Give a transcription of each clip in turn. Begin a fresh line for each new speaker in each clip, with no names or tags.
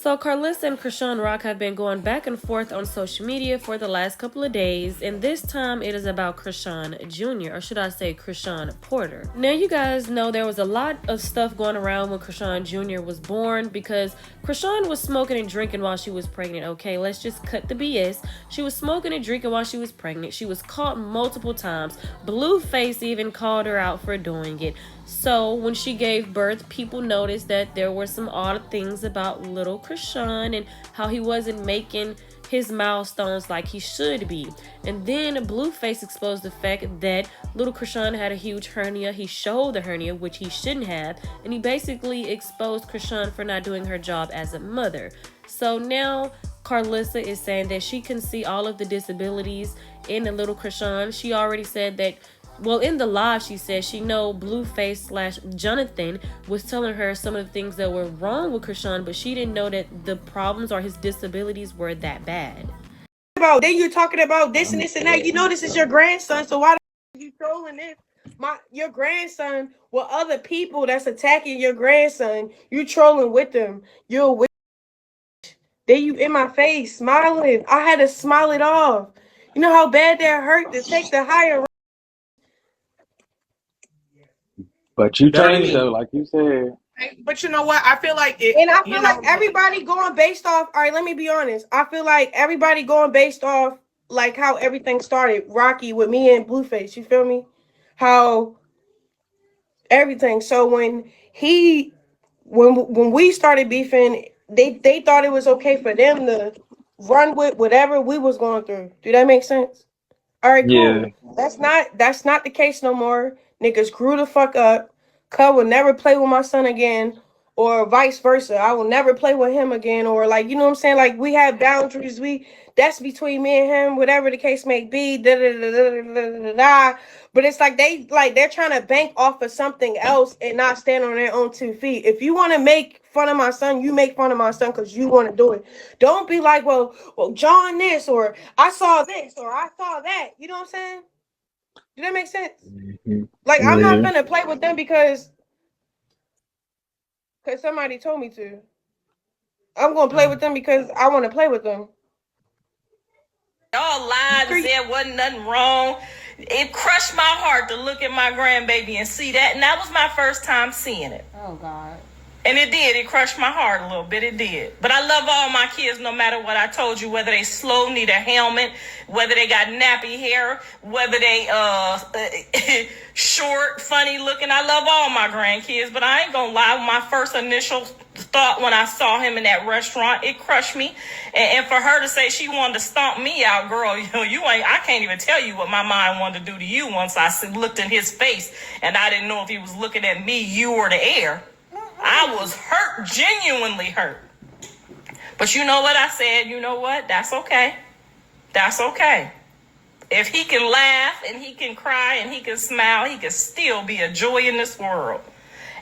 So Karlissa and Chriseanrock have been going back and forth on social media for the last couple of days, and this time it is about Chrisean Jr., or should I say Chrisean Porter. Now you guys know there was a lot of stuff going around when Chrisean Jr. was born because Chrisean was smoking and drinking while she was pregnant, okay? Let's just cut the BS. She was smoking and drinking while she was pregnant. She was caught multiple times. Blueface even called her out for doing it. So when she gave birth, people noticed that there were some odd things about little Chrisean and how he wasn't making his milestones like he should be. And then Blueface exposed the fact that little Chrisean had a huge hernia. He showed the hernia, which he shouldn't have, and he basically exposed Chrisean for not doing her job as a mother. So now Karlissa is saying that she can see all of the disabilities in the little Chrisean. She already said that, well, in the live, she said she know Blueface/Jonathan was telling her some of the things that were wrong with Chrisean, but she didn't know that the problems or his disabilities were that bad.
Then you're talking about this and this and that. You know this is your grandson, so why are you trolling this? Your grandson with other people that's attacking your grandson. You trolling with them. You're a witch. Then you in my face smiling. I had to smile it off. You know how bad that hurt to take the higher.
But you changed though, like you said.
But you know what? I feel like it.
And I feel like everybody going based off. All right, let me be honest. I feel like everybody going based off like how everything started. Rocky with me and Blueface. You feel me? How everything. So when we started beefing, they thought it was okay for them to run with whatever we was going through. Do that make sense? All right, cool.
Yeah.
That's not the case no more. Niggas grew the fuck up. Cub will never play with my son again, or vice versa. I will never play with him again, or like, you know what I'm saying? Like, we have boundaries. That's between me and him, whatever the case may be. But it's like they're trying to bank off of something else and not stand on their own 2 feet. If you want to make fun of my son, you make fun of my son because you want to do it. Don't be like, well, John this, or I saw this, or I saw that. You know what I'm saying? Does that make sense?
Mm-hmm.
Like, I'm not gonna play with them because somebody told me to. I'm gonna play with them because I want to play with them.
Y'all lied and said wasn't nothing wrong. It crushed my heart to look at my grandbaby and see that, and that was my first time seeing it.
Oh God.
And it did. It crushed my heart a little bit. It did. But I love all my kids no matter what I told you, whether they slow, need a helmet, whether they got nappy hair, whether they short, funny looking. I love all my grandkids, but I ain't gonna lie. My first initial thought when I saw him in that restaurant, it crushed me. And for her to say she wanted to stomp me out, girl, you ain't. I can't even tell you what my mind wanted to do to you once I looked in his face and I didn't know if he was looking at me, you, or the air. I was hurt, genuinely hurt. But you know what I said? You know what? That's okay. That's okay. If he can laugh and he can cry and he can smile, he can still be a joy in this world.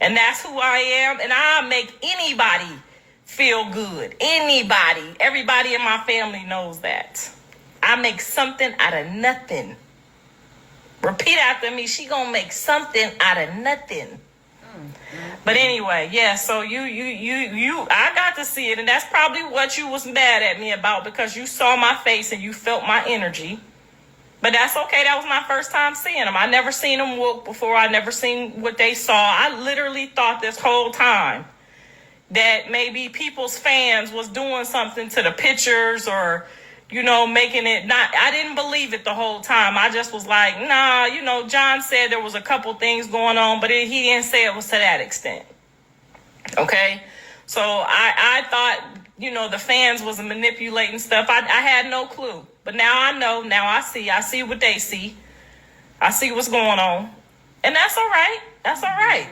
And that's who I am. And I make anybody feel good. Anybody. Everybody in my family knows that. I make something out of nothing. Repeat after me. She gonna make something out of nothing. But anyway, yeah, so I got to see it, and that's probably what you was mad at me about, because you saw my face and you felt my energy. But that's okay. That was my first time seeing them. I never seen them walk before. I never seen what they saw. I literally thought this whole time that maybe people's fans was doing something to the pictures, or making it not. I didn't believe it the whole time. I just was like, nah, John said there was a couple things going on, but he didn't say it was to that extent. Okay? So I thought, the fans was manipulating stuff. I had no clue. But now I know. Now I see. I see what they see. I see what's going on. And that's all right. That's all right.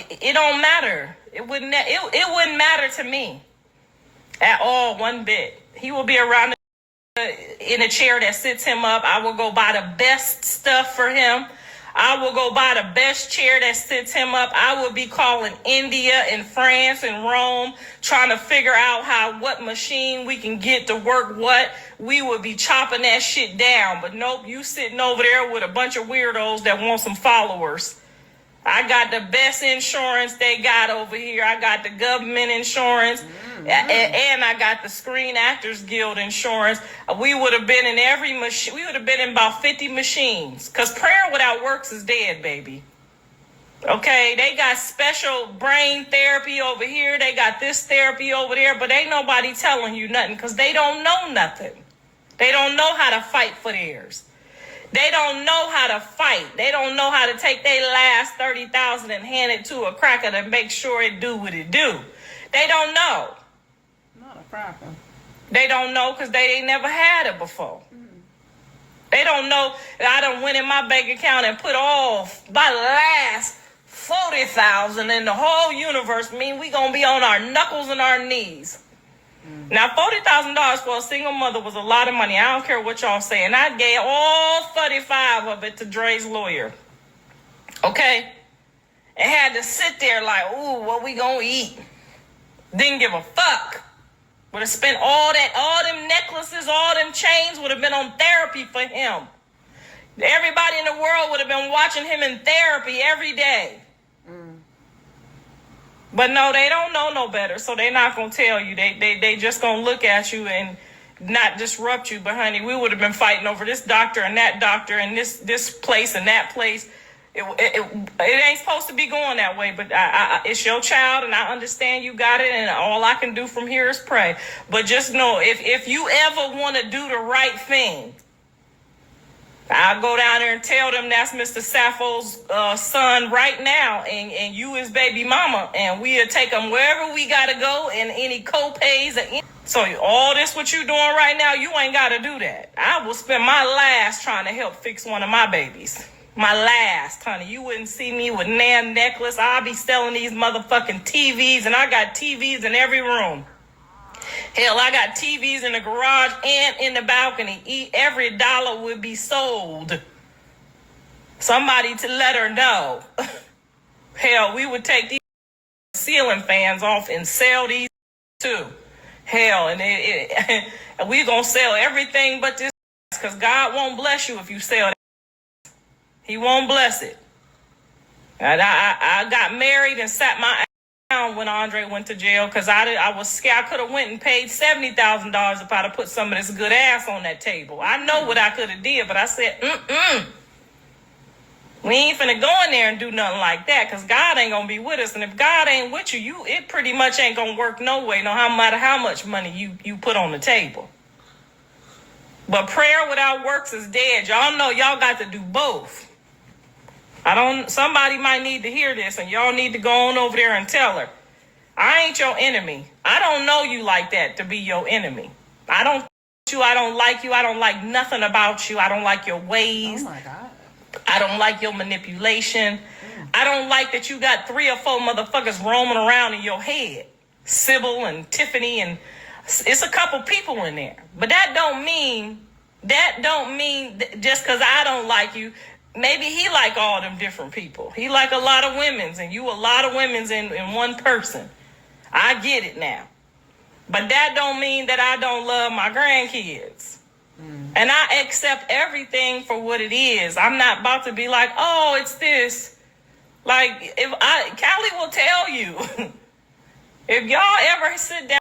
It don't matter. It wouldn't matter to me at all, one bit. He will be around in a chair that sits him up. I will go buy the best stuff for him. I will go buy the best chair that sits him up. I will be calling India and France and Rome, trying to figure out what machine we can get to work what. We would be chopping that shit down. But nope, you sitting over there with a bunch of weirdos that want some followers. I got the best insurance they got over here. I got the government insurance, and I got the Screen Actors Guild insurance. We would have been in every machine. We would have been in about 50 machines. Because prayer without works is dead, baby. Okay, they got special brain therapy over here. They got this therapy over there, but ain't nobody telling you nothing because they don't know nothing. They don't know how to fight for theirs. They don't know how to fight. They don't know how to take their last 30,000 and hand it to a cracker to make sure it do what it do. They don't know.
Not a cracker.
They don't know because they ain't never had it before. They don't know that I done went in my bank account and put all my last 40,000 in the whole universe. Mean we gonna be on our knuckles and our knees. Now, $40,000 for a single mother was a lot of money. I don't care what y'all say. And I gave all 35 of it to Dre's lawyer. Okay? And had to sit there like, ooh, what we gonna eat? Didn't give a fuck. Would have spent all them necklaces, all them chains would have been on therapy for him. Everybody in the world would have been watching him in therapy every day. But no, they don't know no better, so they're not going to tell you. They just going to look at you and not disrupt you. But, honey, we would have been fighting over this doctor and this place and that place. It ain't supposed to be going that way, but it's your child, and I understand you got it, and all I can do from here is pray. But just know, if you ever want to do the right thing, I'll go down there and tell them that's Mr. Sappho's son right now, and you his baby mama, and we'll take them wherever we got to go, and any co-pays. So all this what you doing right now, you ain't got to do that. I will spend my last trying to help fix one of my babies. My last, honey. You wouldn't see me with Nan necklace. I'll be selling these motherfucking TVs, and I got TVs in every room. Hell, I got TVs in the garage and in the balcony. Every dollar would be sold. Somebody to let her know. Hell, we would take these ceiling fans off and sell these too. Hell, and we're going to sell everything but this because God won't bless you if you sell that. He won't bless it. And I got married and sat my down when Andre went to jail because I was scared. I could have went and paid $70,000 if I'd have put some of this good ass on that table. I know what I could have did, but I said, we ain't finna go in there and do nothing like that because God ain't gonna be with us. And if God ain't with you, it pretty much ain't gonna work no way, no matter how much money you put on the table. But prayer without works is dead. Y'all know y'all got to do both. Somebody might need to hear this, and y'all need to go on over there and tell her, I ain't your enemy. I don't know you like that to be your enemy. I don't like you. I don't like nothing about you. I don't like your ways.
Oh my God.
I don't like your manipulation. I don't like that you got 3 or 4 motherfuckers roaming around in your head. Sybil and Tiffany, and it's a couple people in there. But that don't mean just because I don't like you. Maybe he like all them different people. He like a lot of women's, and you a lot of women's in one person. I get it now. But that don't mean that I don't love my grandkids. And I accept everything for what it is. I'm not about to be like, oh, it's this. Like, Callie will tell you. If y'all ever sit down